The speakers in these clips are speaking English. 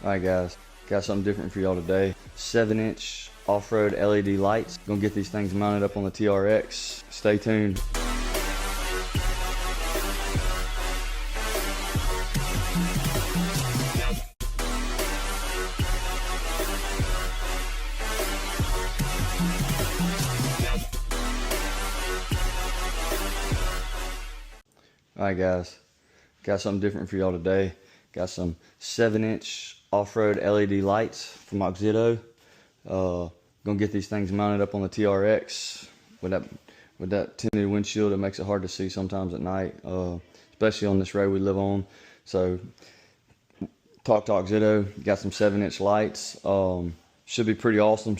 Alright guys, got something different for y'all today. 7-inch off-road LED lights. Gonna get these things mounted up on the TRX. Stay tuned. Alright guys, got something different for y'all today. Got some 7-inch off-road LED lights from AUXITO. Gonna get these things mounted up on the TRX. With that tinted windshield, it makes it hard to see sometimes at night, especially on this road we live on. So talk to AUXITO, got some 7-inch lights. Should be pretty awesome,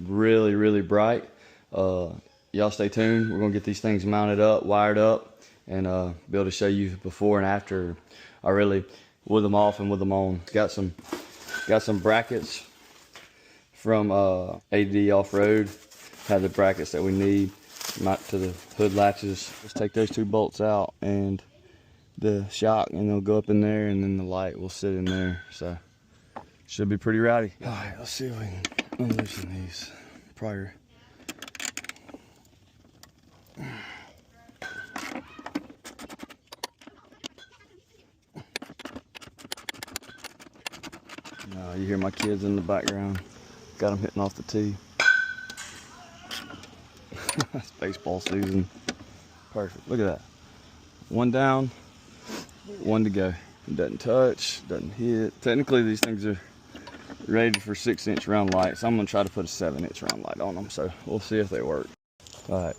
really bright. Y'all stay tuned. We're gonna get these things mounted up, wired up, and be able to show you before and after I really with them off and with them on. Got some brackets from AD Off-Road. Have the brackets that we need mount to the hood latches. Just take those 2 bolts out and the shock, and they'll go up in there, and then the light will sit in there. So should be pretty rowdy. All right, let's see if we can unloosen these prior. You hear my kids in the background. Got them hitting off the tee. It's baseball season. Perfect. Look at that. 1 down, 1 to go. It doesn't touch, doesn't hit. Technically, these things are rated for 6-inch round lights. I'm gonna try to put a 7-inch round light on them, so we'll see if they work. All right.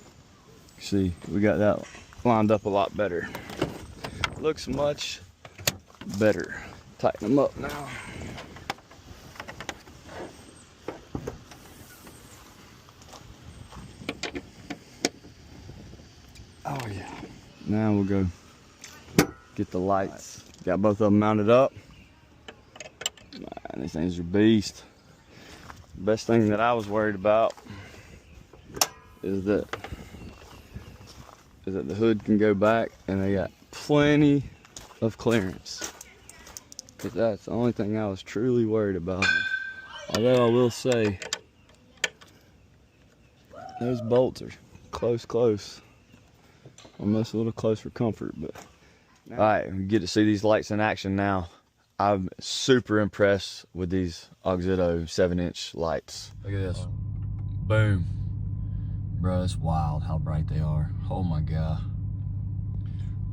See, we got that lined up a lot better. Looks much better. Tighten them up now. Oh yeah. Now we'll go get the lights. Got both of them mounted up. Man, these things are beast. The best thing that I was worried about is that the hood can go back, and they got plenty of clearance. Cause that's the only thing I was truly worried about. Although I will say, those bolts are close. Almost a little close for comfort, but. All right, we get to see these lights in action now. I'm super impressed with these AUXITO 7-inch lights. Look at this. Boom. Bro, it's wild how bright they are. Oh my God.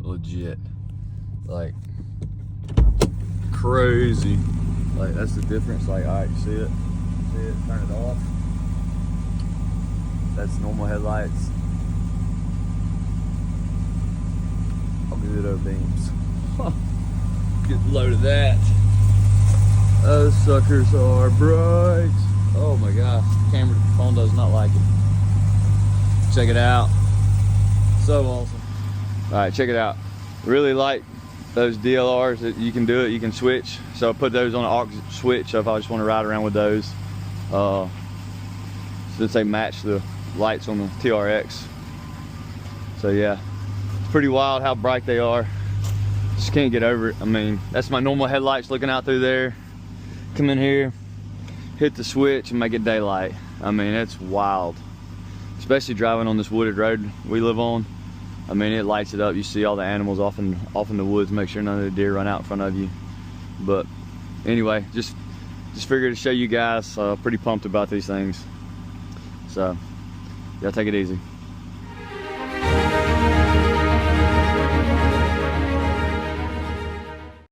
Legit. Like, crazy. Like, that's the difference. Like, all right, you see it? See it? Turn it off. That's normal headlights. AUXITO beams. Get a load of that. Those suckers are bright. Oh my gosh, the phone does not like it. Check it out. So awesome. All right, check it out. Really like those DLRs that you can do it, you can switch. So I put those on an aux switch if I just want to ride around with those. Since they match the lights on the TRX. So yeah. Pretty wild how bright they are. Just can't get over it. I mean, that's my normal headlights looking out through there. Come in here, hit the switch, and make it daylight. I mean, it's wild. Especially driving on this wooded road we live on. I mean, it lights it up. You see all the animals off in the woods. Make sure none of the deer run out in front of you. But anyway, just figured to show you guys. Pretty pumped about these things. So, y'all take it easy.